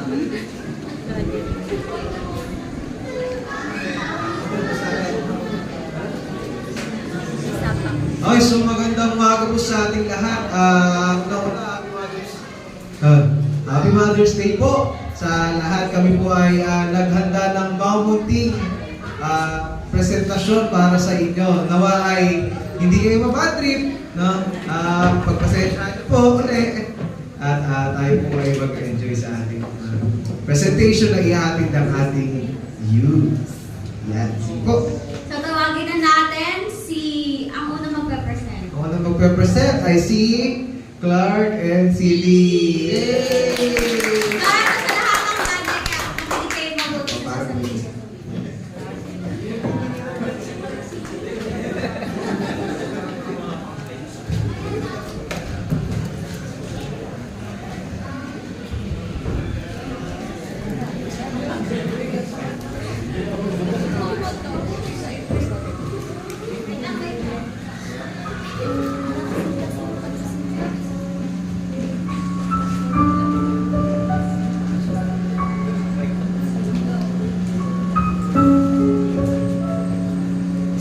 Okay, so magandang umaga po sa ating lahat. Una-una, Happy Mother's Day po sa lahat. Kami po ay naghanda ng mamunting presentasyon para sa inyo. Nawa ay hindi kayo mabad trip, no? Pagpasensya po ulit. At tayo po ay mag-enjoy sa ating presentation na ihatid ng ating youth. Yan, sige po. So tawagin na natin ang unang magpe-present. Ang unang magpe-present ay si Clark and si Lee. Yay! Para sa lahat ng bagay kaya makinig kayo mabuti sa sasabihin.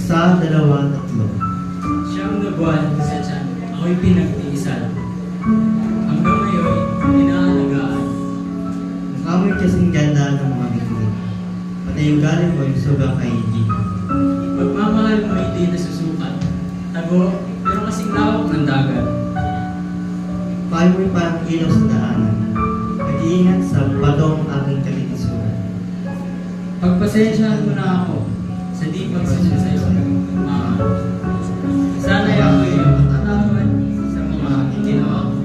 Sa 2, 3. Siyam na buwan sa tiyan, ako'y pinagtiisan. Hanggang ngayon, inaalagaan. Nakamoy kasing ganda ng mga bituin. Pati yung galing mo yung sugang kay Jean. Pagmamahal mo hindi nasusukat. Tago, pero kasing lawak ng dagat. Pahay mo'y parang ilaw sa daanan. Nag-iingat sa batong aking kalikisuran. Pagpasensyahan mo na ako sa di pagsunod sa iyo. Sana'y ako'y matatawad sa mga aking ginawa ko.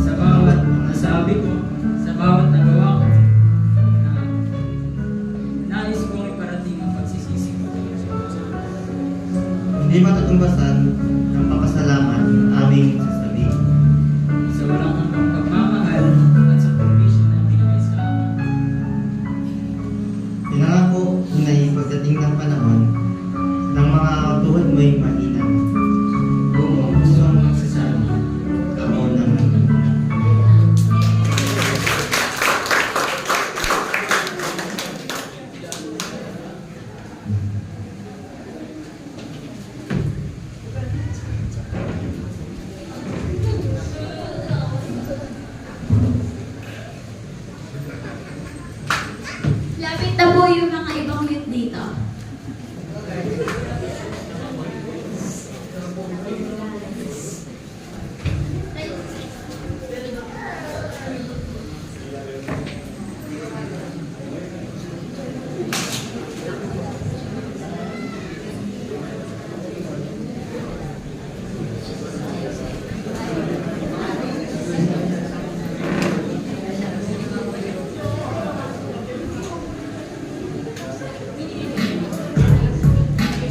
Sa bawat nasabi ko, sa bawat nagawa ko. Nais kong iparating ang pagsisisi ko. Hindi matutumbasan ng papasalamat ng aming sasabihin. Sa walang hanggang pagmamahal at sa provision na binigay sa akin. Pinangako kung na pagdating ng panahon ng mga tuhod mo'y mainam. Kung ang gusto ang magsasama, Ako naman. Lapit na po yung mga ibang youth dito.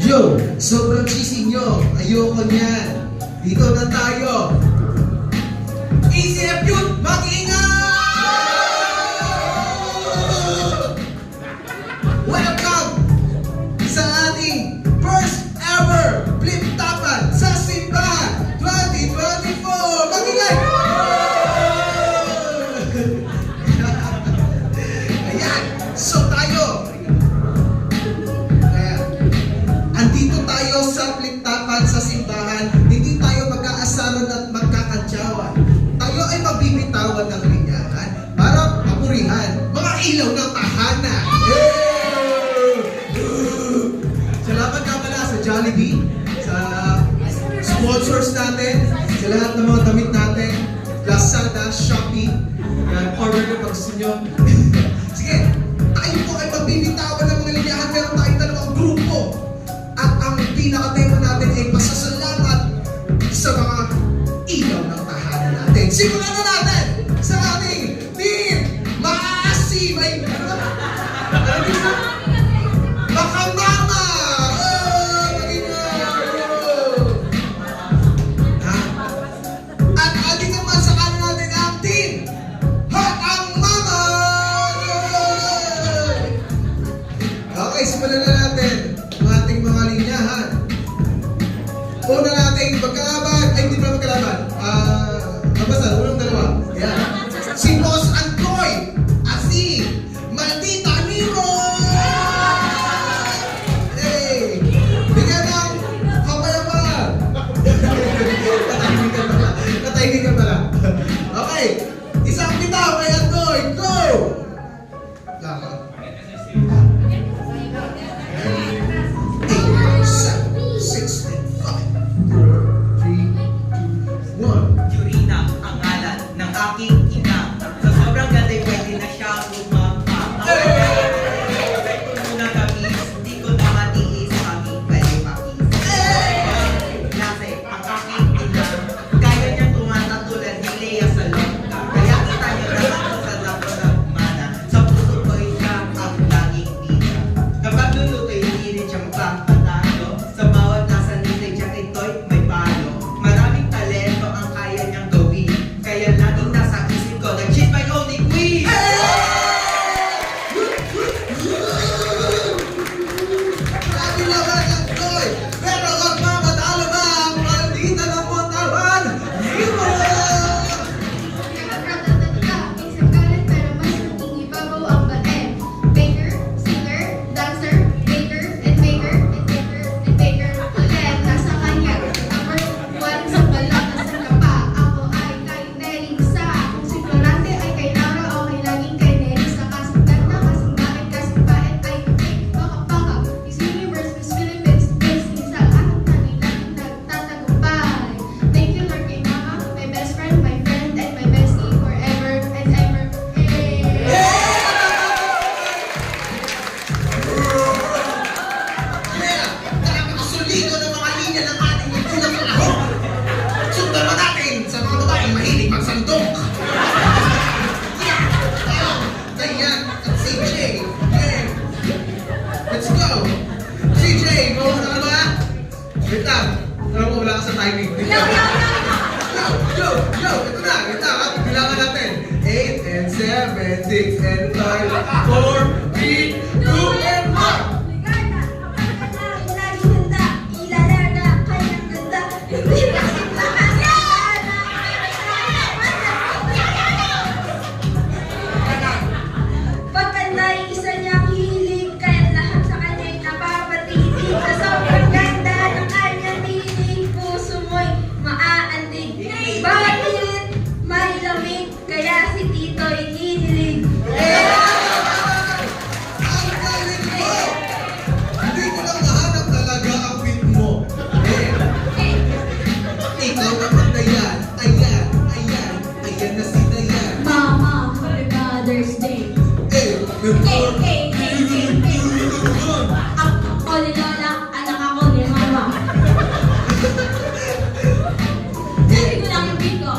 Yo, sobrang cheesy nyo. Ayoko niyan. Dito na tayo. ECF Youth, mag-ingat! Welcome sa ating first ever flip-topan sa Simbahan 2024. Mag-ingat! Ayan, so tayo. Andito tayo sa flip-topan sa simbahan, hindi tayo mag-aasaran at magkakadyawan. Tayo ay mabibitawan ng linyahan para papurihan mga ilaw ng tahanan. Salamat nga pala sa Jollibee, sa sponsors natin, sa lahat ng mga damit natin, Lazada, Shopee, yan, order nyo pag gusto nyo. Sige, tayo po ay magbibitawan ng mga linyahan, pero tayo dalawang grupo. At ang pinaka-tema natin ay pasasalamat sa mga ilaw ng tahanan natin. Simulan na natin sa ating team Maasim! Ay, ano ba? Makamama! At ating naman sa kanan natin ang team Hakang Mama! aking ina. Sa sobrang ganda pwede na siya umapa. Ito muna kami, hindi ko na matiis aking kalipakis. Kasi ang aking ina, kaya niya tumatatulan ni Lea sa longga. Kaya kita niyo na ako sa lako ng mana. Sa puso ko'y siya ang laging bida. Kapag luluto'y hindi rin siyang papatalo. Sa bawat nasa nitay siya ito'y may palo. Maraming talento ang kaya niyang gawin. Kaya laging nasa isip ko that she's my only queen! Grabe naman ang Toy! Pero wag mamatalo ba ang maldita ng Montalban? Hero! Isang kalit pero mas naging ibabaw ang bae. Baker, singer, dancer, baker, and baker, and baker, and baker. Ulit, nasa kanya. Number 1 sa balot, nasa ka pa? Ako ay kay Nelisa. Kung si Florante ay kay Laura o kay laging kay Nelisa. Kasing ganda, kasing bait, kasing bait ay baka-baka. Miss Universe, Miss Philippines, Miss Lisa. Lahat na laging nagtatagumpay. Thank you Lord kay Mama, my best friend, my friend, and my bestie forever and ever. Yeah! Nakakasulido ng mga linya ng ating unang panahon. Sundan pa natin sa mga babaeng mahilig magsandok. Yeah! Dayan at CJ. Yeah! Let's go! CJ, go na ka ba? Wait lang. Alam mo, wala ka sa timing. Wait lang. Yo! Ito na! Wait lang, ha? Bilangan natin. 8 and 7, 6 and 5, 4, 3, 2, and 1! Ligana, kapag laging handa, ilalaga, kanyang ganda, hindi kasi Pagkanday, isa niyang hilig, kaya lahat sa kanya'y napapatitig. Sa sobrang ganda ng kanyang tinig, puso mo'y maaantig. Bawat pilit, may lamig, kaya si Tito'y kinilig. Ang galing mo! Hindi ko lang mahanap talaga ang beat mo. Ikaw naman na yan. Ayan na si Dayan. Mama, happy Mother's Day. Ako ni Lola, anak ako ni Mama. Sabi ko lang yung beat ko.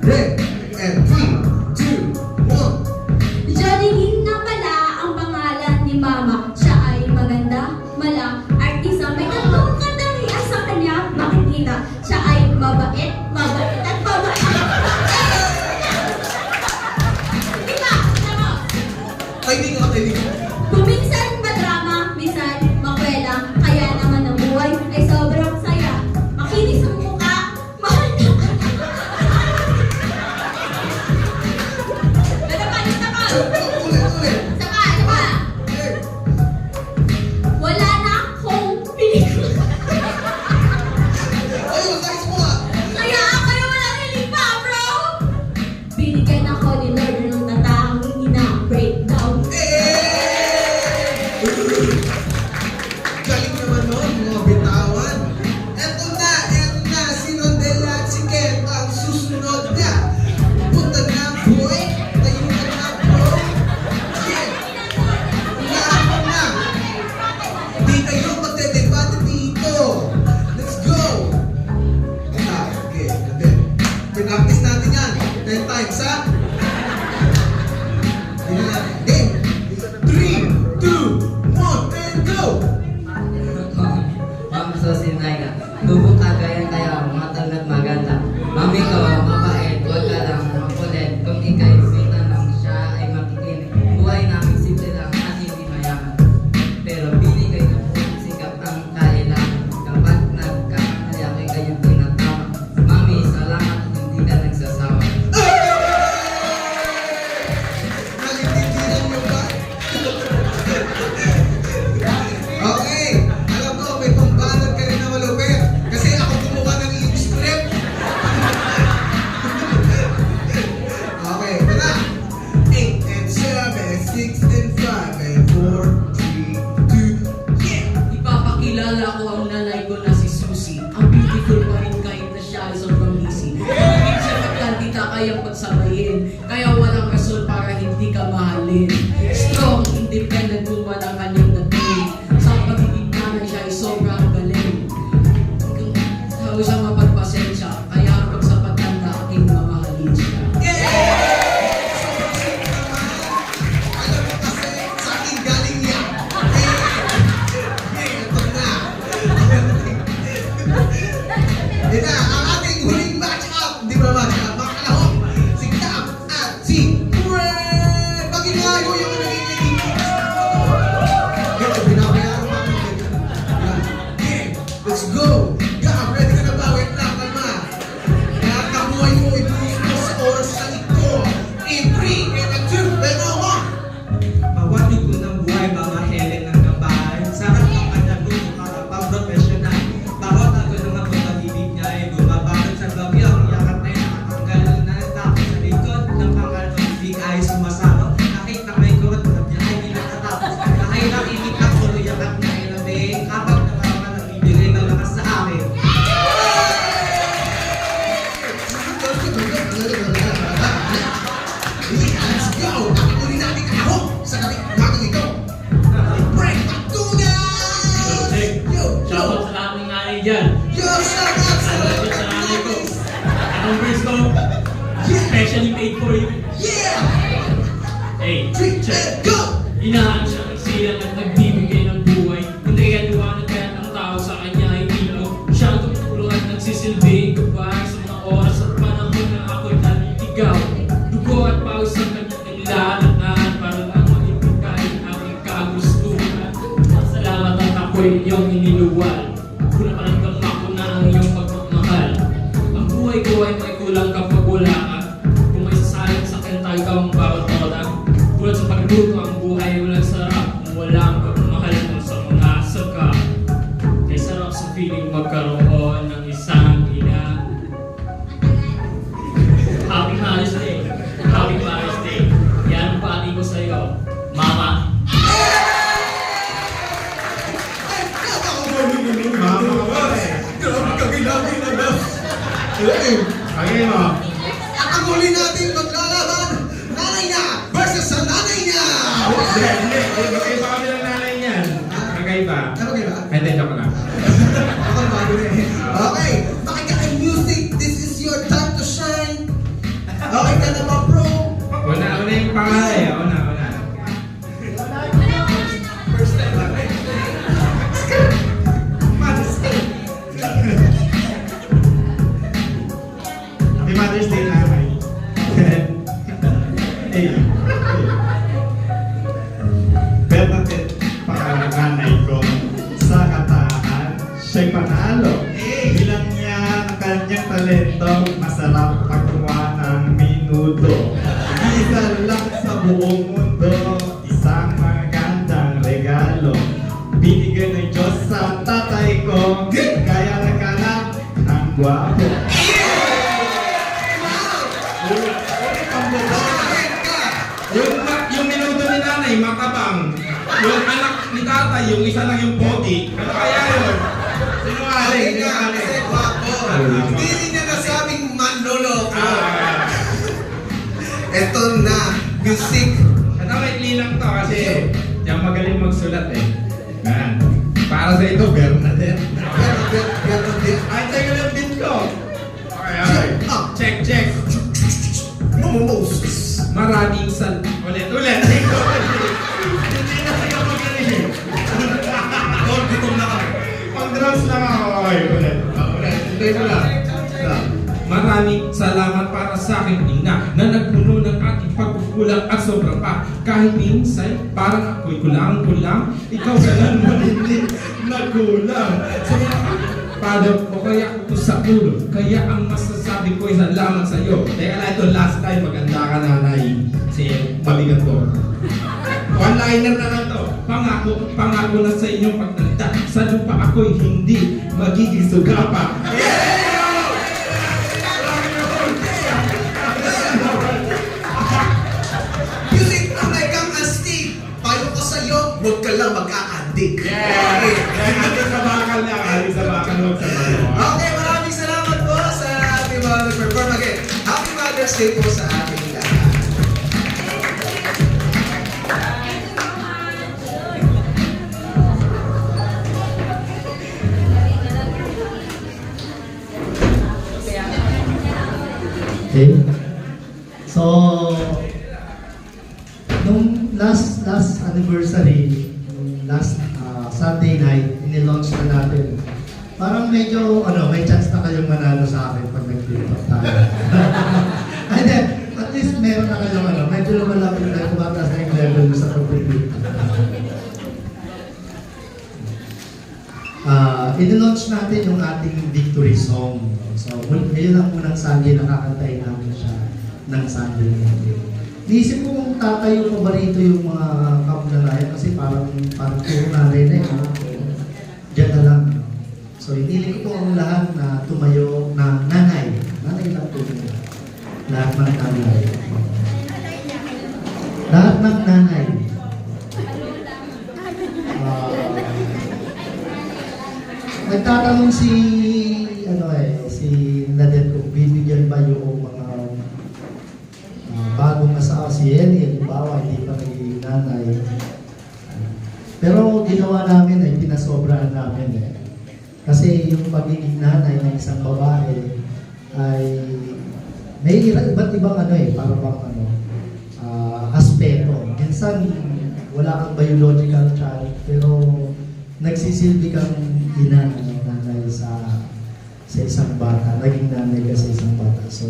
Ready, and 3, 2, 1. Jolene na pala ang pangalan ni Mama. Siya ay maganda, malang, artista. May tatlong katangian sa kanya makikita. Siya ay mabait, at mabait. Di ba? Tama. Kaibigan. Kung minsan madrama, minsan makwela, kaya naman ang buhay ay sobrang saya. Makinis ang mukha, mahal na. Natapanis. Ulit. Saka. Wala na akong pelikula. Ayun, nice mo ah. Kaya ako yung walang hiling pa, bro. Binigyan ako ni Lord ng tatanging ina-breakdown. Galing naman nun, mga bitawan. Eto na, si Rondella at si Ken ang susunod na. Punta na, boy. Tayo na, bro. Yeah. Lahat na. Di kayo magdedebate dito. Let's go. Okay. Pinaktis natin yan. 10 times, ha? Hindi natin. 3, 2, 1, and go! Ma'am Sosinay ka. Tubok ka kaya matang at maganda. Mami ko, mabait, huwag ka lang makulit. Kung ika'y sweet tanong, siya ay makikinig. Buhay namin simple lang at hindi mayaman. Pero binigay na po sikap ang kailangan. Kapag nagkakamali ako'y kanyang tinatama. Mami, salamat at hindi ka nagsasawa. buhayin. Kaya walang rason para hindi ka mahalin. Strong, independent, woman ang kanyang dating. Sa pagiging nanay siya ay sobrang galing. Kung siya mapagpasensya, kaya hanggang sa pagtanda aking mamahalin siya. Alam mo kasi, sa akin galing yan. Ito na. Ito na, ang ating huling match-up. Di ba match-up? Mga kalahok, si Cap at si Fred. Pag-inayo yung nagiging ito, binabayaran pa ako. Okay, let's go. Cap, ready ka na ba? Wait lang, kalma. Nakabuhay mo ito sa oras na ito. In 3, in 2, pero ako. Mawatig ko ng buhay, mga Helen ng gabay. Sarap ng kanyang para pang-professional. Bawat ako ng mga pagkabibig niya ay bumabalot sa gabi. Ang yakat na yun, nakatanggal na tapos sa likod ng pangkalpag-big ay sumasalo. Nakita may kurot na niya ay pinakatapos. Kahit nakinig ako, yakat na ilabing. Kapag nakaraman, nagbibigay ng lakas sa akin. Let's go! Uli natin kahapon sa gabi natin ito. Break Patugas! Yo! Shoutout sa lahat ng nanay dyan. Yo! Shout out sa Shoutout sa nanay ko. Anong verse ko? Specially made for you. Yeah! Hey, 3, check. and go! Inahan siya ng silang at nagbibigay ng buhay. Kundi kaliwanag kaya ng tao sa kanya ay ilaw. Siya ang tumutulong at nagsisilbing gabay sa mga oras at panahon na ako'y naliligaw. Dugo at pawis ang kanyang nilalanahan para lang maibigay ang aking kagustuhan. Salamat at ako'y iyong iniluwal. Pinaparamdam ako na ang iyong pagmamahal. Ang buhay ko ay may kulang kapag wala ka. Kung may sasayang sa kanta, ikaw ang bawat oras. Tulad sa pagluto, ang buhay ay walang sarap kung wala ang pagmamahal mo sa mga saka. Kaya sarap sa feeling magkaroon ng isang ina. Happy Mother's Day! Happy Mother's Day! Yan ang pati ko sa'yo, Mama! Ay, nakakabalik Grabe kagilagay na ba? Okay mo. At ang huli natin maglalaban, nanay niya versus sa nanay niya! Hindi. Magkaiba kami ng nanay niyan. Magkaiba. Ano kayo ba? Hindi, joke lang. Ako bago na eh. Okay, pakinggan ang music. This is your time to shine. Okay ka na ba, bro? Una yung pangalan eh. Una. First time lang eh. Happy Mother's Day, nanay. Hey. Bernadette, panganay ko. Sa kataan, siya'y panalo. Bilang niya ang kanyang talento, masarap pagkuha ng minuto. Isa lang sa buong mundo, isang magandang regalo. Binigay ng Diyos sa tatay ko, kaya naghanap ng gwapo. Yung minuto ni nanay, makabang. Yung anak ni tatay, yung isa lang yung pogi. Ano kaya yun? Sinungaling ka kasi guwapo. Hindi niya nasabing manloloko. Eto na, music. Ito may lang to kasi diyan magaling magsulat eh. Yan. Para sa ito, Bernadette. Bernadette. Ay, teka lang din ko. Okay. Check. Moses. Maraming ulit. Hindi na sa'yo magaling. Gutom na kami. Pag-drums lang ako. Okay, ulit. Hintay mo lang. Maraming salamat para sa aking ina na nagpuno ng aking pagkukulang at sobrang pa. Kahit minsan, parang ako'y kulang. Ikaw ganun mo hindi nagkulang. So, Father, o kaya ako sa ulo. Kaya ang masasabi ko ay salamat sa iyo. Teka lang ito, last time, maganda ka nanay. Kasi mabigat ko. One-liner na lang to. Pangako na sa inyong pagtanda. Sa lupa ako'y hindi magiging sugapa. Music ang Megang and Steve. Payo ko sa'yo, huwag ka lang mag-aadik. Alis sa bakal na, alis sa bakal, huwag sa bakal. Okay, maraming salamat po sa ating mga nag-perform again. Happy Mother's Father's Day po sa ating lahat. Okay. So, nung last anniversary, nung last Sunday night, inilaunch na natin. Parang medyo, may chance na kayong manalo sa akin pag nag-TikTok tayo. And then, at least meron na kayong medyo lumalapit na kumataas na yung level mo sa pag-TikTok. Inilaunch natin yung ating victory song. So, ngayon lang unang Sunday nakakantayin namin siya ng Sunday natin. Niisip ko kung tatayo pa ba rito yung mga kapunalayan kasi parang puro na rin Diyan na lang. So, iniling ko po ang lahat na tumayo na nanay. Nanay lang po nila. Lahat ng nanay. Lahat ng nanay. Nagtatanong si Nadet kung bibigyan ba yung mga bagong asawa si Ellie, halimbawa hindi pa naging nanay. Pero ginawa namin pinasobrahan namin Kasi yung pagiging nanay ng isang babae ay may iba't ibang parang aspeto. Minsan wala kang biological child pero nagsisilbi kang ina nanay sa isang bata, naging nanay ka sa isang bata. So,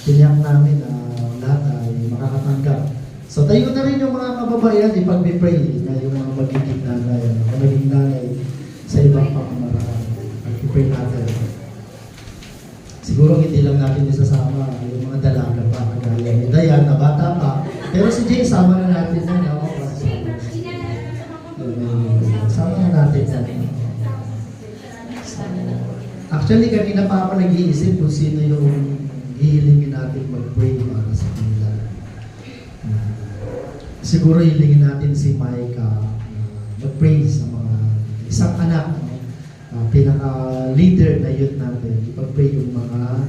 tiniyak namin na lahat ay makakatanggap. So, tayo na rin yung mga kababayan, ipag-pray na yung mga magiging nanay, magiging nanay sa ibang pamamaraan. Pag-pray natin. Siguro hindi lang natin isasama yung mga dalaga pa, kagaya ni Dayan na bata pa. Pero si Jay, sama na natin na. Sama na natin na. Actually, kanina pa ako nag-iisip kung sino yung hihilingin natin mag-pray para sa kanila. Siguro hilingin natin si Micah mag-pray sa mga isang anak, pinaka-leader na youth natin, ipag-pray yung mga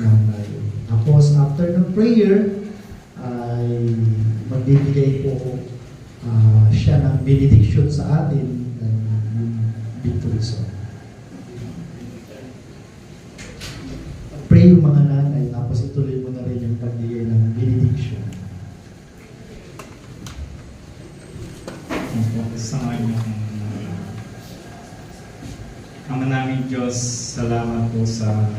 nanay. Tapos, after ng prayer, ay magbibigay po siya ng benediction sa atin ng victory song. Pray yung mga nanay, tapos ituloy mo na rin yung pagbigay ng benediction. Sa kanyang Ama naming Diyos, salamat po sa